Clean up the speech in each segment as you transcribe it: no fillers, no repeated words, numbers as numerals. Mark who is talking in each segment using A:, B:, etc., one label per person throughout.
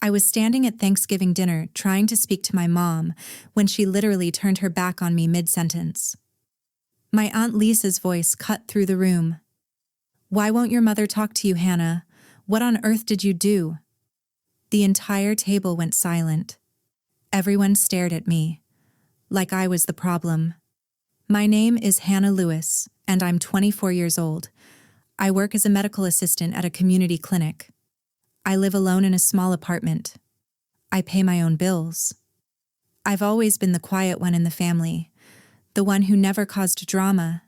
A: I was standing at Thanksgiving dinner trying to speak to my mom when she literally turned her back on me mid-sentence. My Aunt Lisa's voice cut through the room. "Why won't your mother talk to you, Hannah? What on earth did you do?" The entire table went silent. Everyone stared at me, like I was the problem. My name is Hannah Lewis, and I'm 24 years old. I work as a medical assistant at a community clinic. I live alone in a small apartment. I pay my own bills. I've always been the quiet one in the family, the one who never caused drama,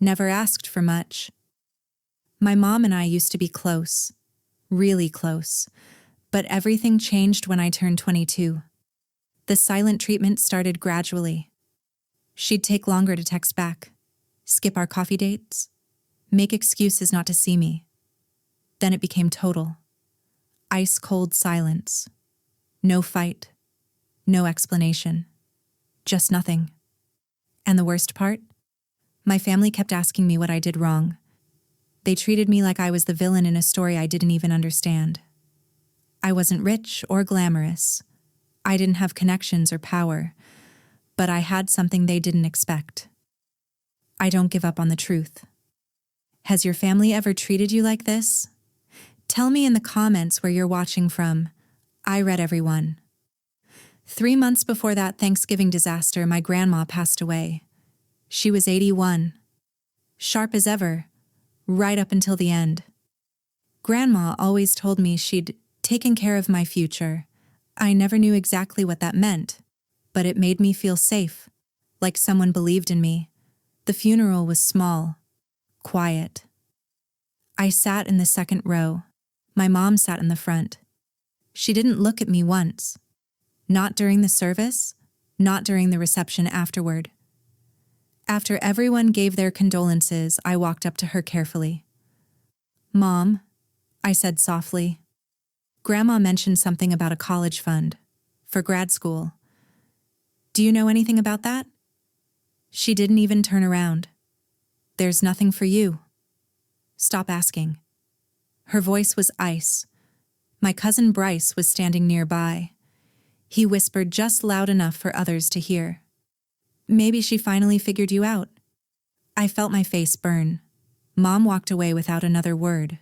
A: never asked for much. My mom and I used to be close, really close, but everything changed when I turned 22. The silent treatment started gradually. She'd take longer to text back, skip our coffee dates, make excuses not to see me. Then it became total. Ice-cold silence. No fight. No explanation. Just nothing. And the worst part? My family kept asking me what I did wrong. They treated me like I was the villain in a story I didn't even understand. I wasn't rich or glamorous. I didn't have connections or power, but I had something they didn't expect. I don't give up on the truth. Has your family ever treated you like this? Tell me in the comments where you're watching from. I read every one. 3 months before that Thanksgiving disaster, my grandma passed away. She was 81. Sharp as ever, right up until the end. Grandma always told me she'd taken care of my future. I never knew exactly what that meant, but it made me feel safe, like someone believed in me. The funeral was small, quiet. I sat in the second row. My mom sat in the front. She didn't look at me once. Not during the service, not during the reception afterward. After everyone gave their condolences, I walked up to her carefully. "Mom," I said softly. "Grandma mentioned something about a college fund for grad school. Do you know anything about that?" She didn't even turn around. "There's nothing for you. Stop asking." Her voice was ice. My cousin Bryce was standing nearby. He whispered just loud enough for others to hear. "Maybe she finally figured you out." I felt my face burn. Mom walked away without another word.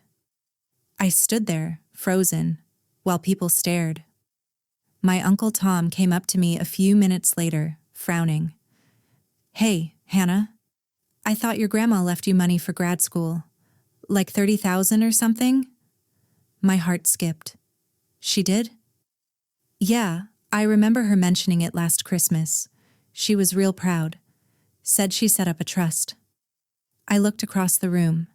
A: I stood there, frozen, while people stared. My Uncle Tom came up to me a few minutes later, frowning. "Hey, Hannah, I thought your grandma left you money for grad school. Like 30,000 or something?" My heart skipped. "She did?" "Yeah, I remember her mentioning it last Christmas. She was real proud. Said she set up a trust." I looked across the room.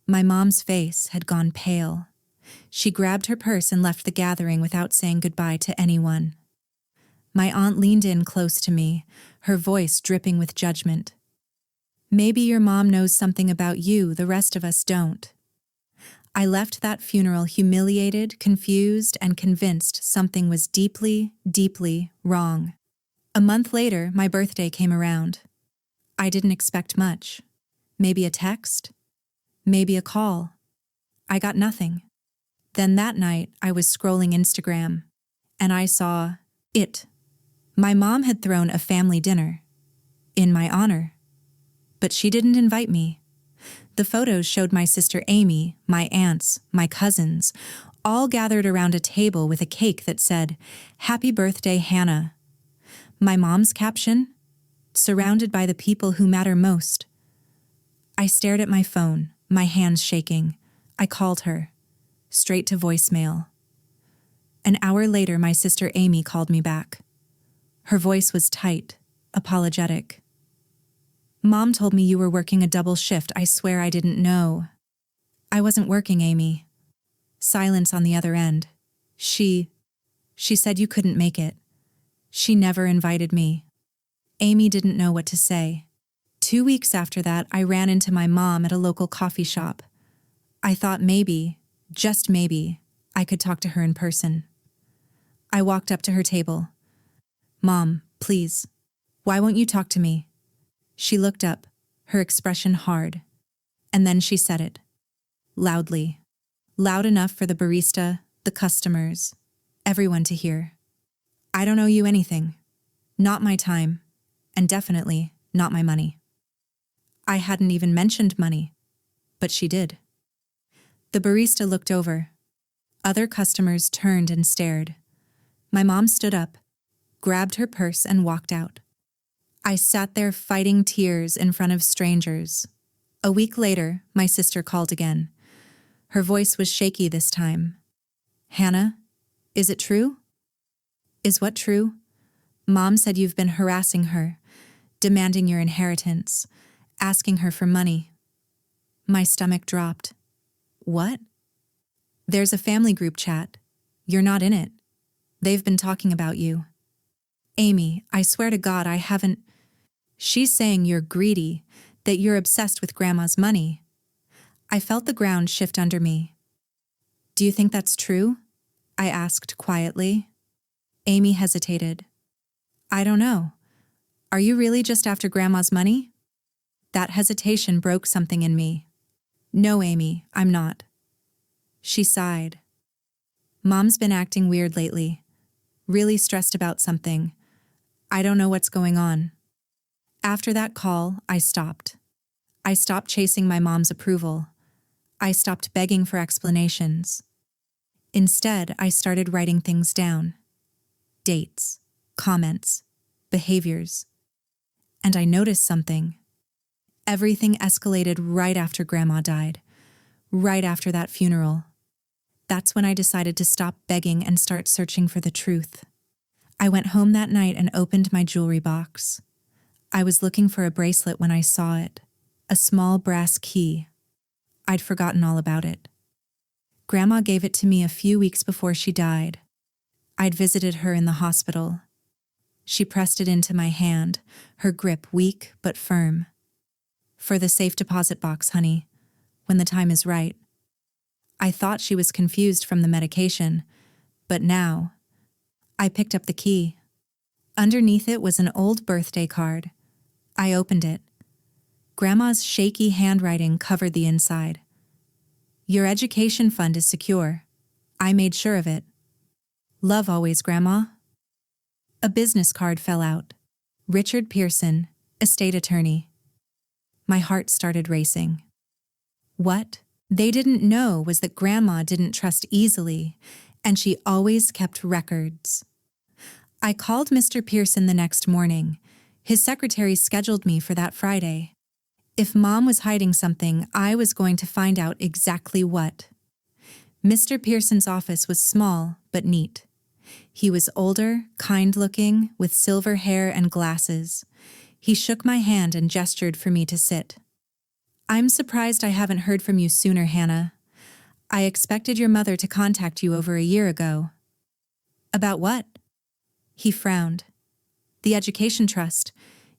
A: My mom's face had gone pale. She grabbed her purse and left the gathering without saying goodbye to anyone. My aunt leaned in close to me, her voice dripping with judgment. "Maybe your mom knows something about you the rest of us don't." I left that funeral humiliated, confused, and convinced something was deeply, deeply wrong. A month later, my birthday came around. I didn't expect much. Maybe a text? Maybe a call. I got nothing. Then that night, I was scrolling Instagram, and I saw it. My mom had thrown a family dinner. In my honor. But she didn't invite me. The photos showed my sister Amy, my aunts, my cousins, all gathered around a table with a cake that said, "Happy birthday, Hannah." My mom's caption? "Surrounded by the people who matter most." I stared at my phone, my hands shaking. I called her. Straight to voicemail. An hour later, my sister Amy called me back. Her voice was tight, apologetic. "Mom told me you were working a double shift. I swear I didn't know." "I wasn't working, Amy." Silence on the other end. She said you couldn't make it. She never invited me." Amy didn't know what to say. 2 weeks after that, I ran into my mom at a local coffee shop. I thought maybe, just maybe, I could talk to her in person. I walked up to her table. "Mom, please, why won't you talk to me?" She looked up, her expression hard. And then she said it. Loudly. Loud enough for the barista, the customers, everyone to hear. I don't owe you anything. Not my time, and definitely not my money. I hadn't even mentioned money, but she did. The barista looked over. Other customers turned and stared. My mom stood up, grabbed her purse, and walked out. I sat there fighting tears in front of strangers. A week later, my sister called again. Her voice was shaky this time. Hannah, is it true? Is what true? Mom said you've been harassing her, demanding your inheritance, asking her for money. My stomach dropped. What? There's a family group chat. You're not in it. They've been talking about you. Amy, I swear to God I haven't. She's saying you're greedy, that you're obsessed with Grandma's money. I felt the ground shift under me. Do you think that's true? I asked quietly. Amy hesitated. I don't know. Are you really just after Grandma's money? That hesitation broke something in me. No, Amy, I'm not. She sighed. Mom's been acting weird lately. Really stressed about something. I don't know what's going on. After that call, I stopped. I stopped chasing my mom's approval. I stopped begging for explanations. Instead, I started writing things down. Dates, comments, behaviors. And I noticed something. Everything escalated right after Grandma died, right after that funeral. That's when I decided to stop begging and start searching for the truth. I went home that night and opened my jewelry box. I was looking for a bracelet when I saw it, a small brass key. I'd forgotten all about it. Grandma gave it to me a few weeks before she died. I'd visited her in the hospital. She pressed it into my hand, her grip weak but firm. For the safe deposit box, honey, when the time is right. I thought she was confused from the medication, but now, I picked up the key. Underneath it was an old birthday card. I opened it. Grandma's shaky handwriting covered the inside. Your education fund is secure. I made sure of it. Love always, Grandma. A business card fell out. Richard Pearson, estate attorney. My heart started racing. What they didn't know was that Grandma didn't trust easily, and she always kept records. I called Mr. Pearson the next morning. His secretary scheduled me for that Friday. If Mom was hiding something, I was going to find out exactly what. Mr. Pearson's office was small but neat. He was older, kind-looking, with silver hair and glasses. He shook my hand and gestured for me to sit. I'm surprised I haven't heard from you sooner, Hannah. I expected your mother to contact you over a year ago. About what? He frowned. The education trust.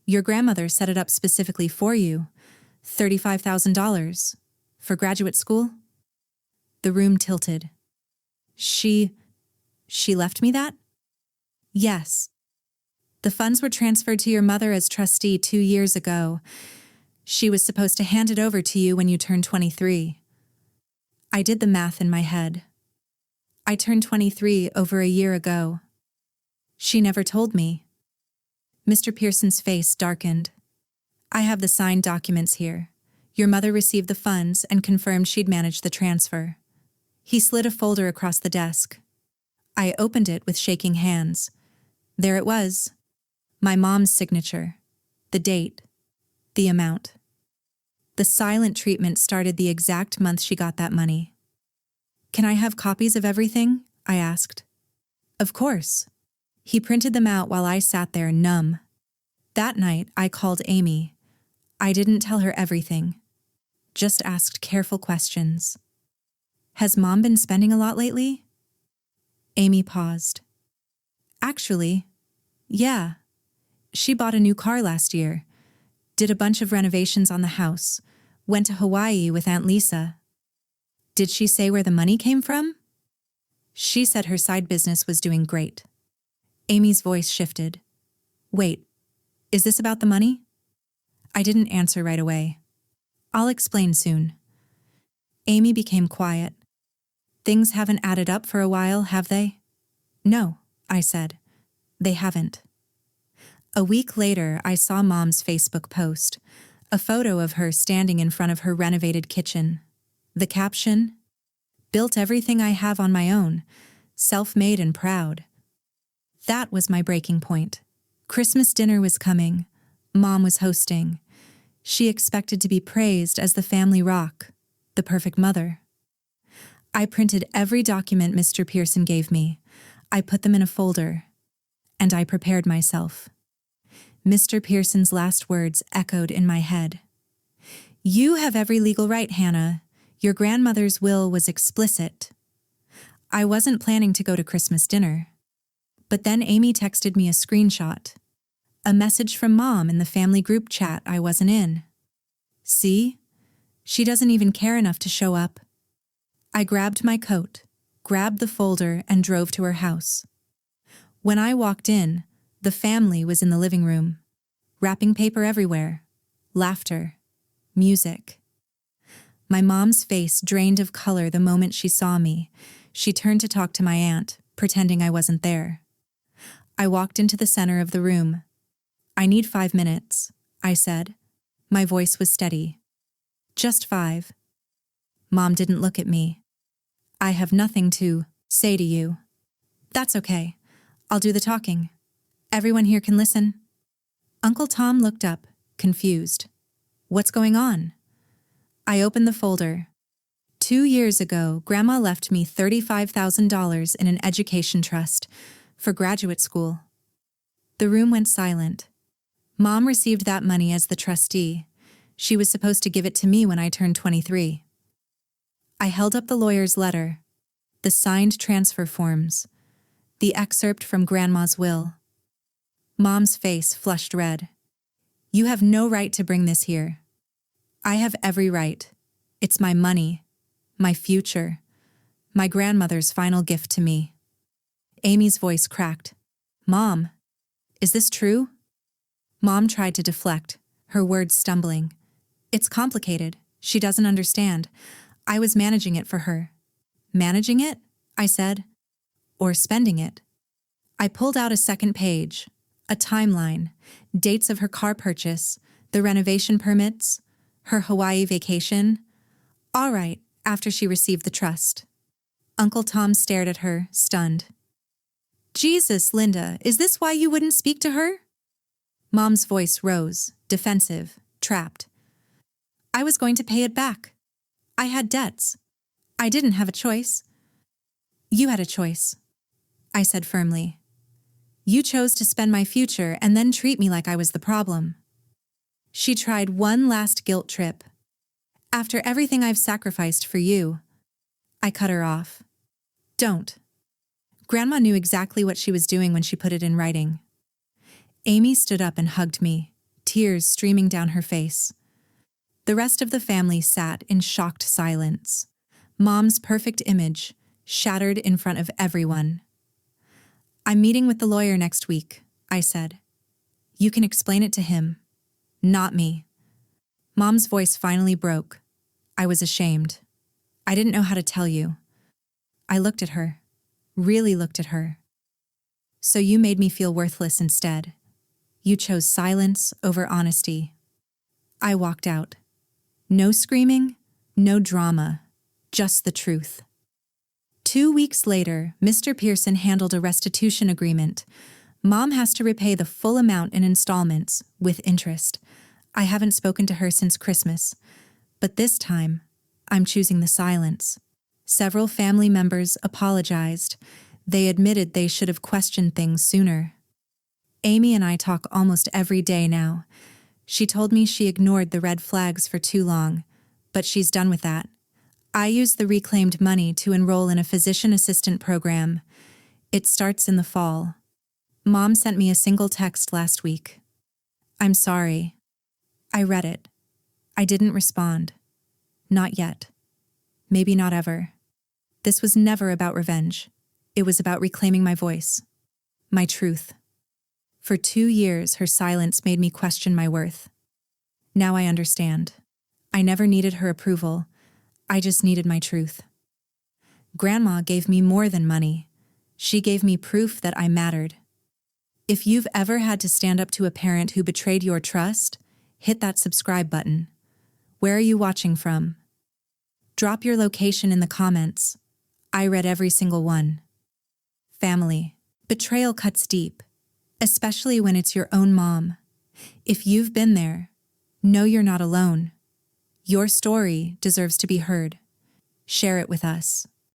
A: Your grandmother set it up specifically for you. $35,000. For graduate school? The room tilted. She left me that? Yes. The funds were transferred to your mother as trustee 2 years ago. She was supposed to hand it over to you when you turned 23. I did the math in my head. I turned 23 over a year ago. She never told me. Mr. Pearson's face darkened. I have the signed documents here. Your mother received the funds and confirmed she'd managed the transfer. He slid a folder across the desk. I opened it with shaking hands. There it was. My mom's signature. The date. The amount. The silent treatment started the exact month she got that money. Can I have copies of everything? I asked. Of course. He printed them out while I sat there numb. That night, I called Amy. I didn't tell her everything. Just asked careful questions. Has Mom been spending a lot lately? Amy paused. Actually, yeah. She bought a new car last year. Did a bunch of renovations on the house. Went to Hawaii with Aunt Lisa. Did she say where the money came from? She said her side business was doing great. Amy's voice shifted. Wait, is this about the money? I didn't answer right away. I'll explain soon. Amy became quiet. Things haven't added up for a while, have they? No, I said. They haven't. A week later, I saw Mom's Facebook post, a photo of her standing in front of her renovated kitchen. The caption, "Built everything I have on my own, self-made and proud." That was my breaking point. Christmas dinner was coming. Mom was hosting. She expected to be praised as the family rock, the perfect mother. I printed every document Mr. Pearson gave me. I put them in a folder, and I prepared myself. Mr. Pearson's last words echoed in my head. "You have every legal right, Hannah. Your grandmother's will was explicit." I wasn't planning to go to Christmas dinner. But then Amy texted me a screenshot. A message from Mom in the family group chat I wasn't in. See? She doesn't even care enough to show up. I grabbed my coat, grabbed the folder, and drove to her house. When I walked in, the family was in the living room. Wrapping paper everywhere. Laughter. Music. My mom's face drained of color the moment she saw me. She turned to talk to my aunt, pretending I wasn't there. I walked into the center of the room. "I need 5 minutes," I said. My voice was steady. "Just 5. Mom didn't look at me. "I have nothing to say to you." "That's okay. I'll do the talking. Everyone here can listen." Uncle Tom looked up, confused. "What's going on?" I opened the folder. 2 years ago, Grandma left me $35,000 in an education trust for graduate school. The room went silent. Mom received that money as the trustee. She was supposed to give it to me when I turned 23. I held up the lawyer's letter, the signed transfer forms, the excerpt from Grandma's will. Mom's face flushed red. "You have no right to bring this here." "I have every right. It's my money, my future, my grandmother's final gift to me." Amy's voice cracked. "Mom, is this true?" Mom tried to deflect, her words stumbling. "It's complicated. She doesn't understand. I was managing it for her." "Managing it?" I said. "Or spending it?" I pulled out a second page, a timeline, dates of her car purchase, the renovation permits, her Hawaii vacation. All right, after she received the trust. Uncle Tom stared at her, stunned. "Jesus, Linda, is this why you wouldn't speak to her?" Mom's voice rose, defensive, trapped. "I was going to pay it back. I had debts. I didn't have a choice." "You had a choice," I said firmly. "You chose to spend my future and then treat me like I was the problem." She tried one last guilt trip. "After everything I've sacrificed for you." I cut her off. "Don't." Grandma knew exactly what she was doing when she put it in writing. Amy stood up and hugged me, tears streaming down her face. The rest of the family sat in shocked silence. Mom's perfect image, shattered in front of everyone. "I'm meeting with the lawyer next week," I said. "You can explain it to him. Not me." Mom's voice finally broke. I was ashamed. I didn't know how to tell you. I looked at her, really looked at her. "So you made me feel worthless instead. You chose silence over honesty." I walked out. No screaming, no drama, just the truth. 2 weeks later, Mr. Pearson handled a restitution agreement. Mom has to repay the full amount in installments, with interest. I haven't spoken to her since Christmas, but this time, I'm choosing the silence. Several family members apologized. They admitted they should have questioned things sooner. Amy and I talk almost every day now. She told me she ignored the red flags for too long, but she's done with that. I used the reclaimed money to enroll in a physician assistant program. It starts in the fall. Mom sent me a single text last week. "I'm sorry." I read it. I didn't respond. Not yet. Maybe not ever. This was never about revenge. It was about reclaiming my voice. My truth. For 2 years, her silence made me question my worth. Now I understand. I never needed her approval. I just needed my truth. Grandma gave me more than money. She gave me proof that I mattered. If you've ever had to stand up to a parent who betrayed your trust, hit that subscribe button. Where are you watching from? Drop your location in the comments. I read every single one. Family. Betrayal cuts deep, especially when it's your own mom. If you've been there, know you're not alone. Your story deserves to be heard. Share it with us.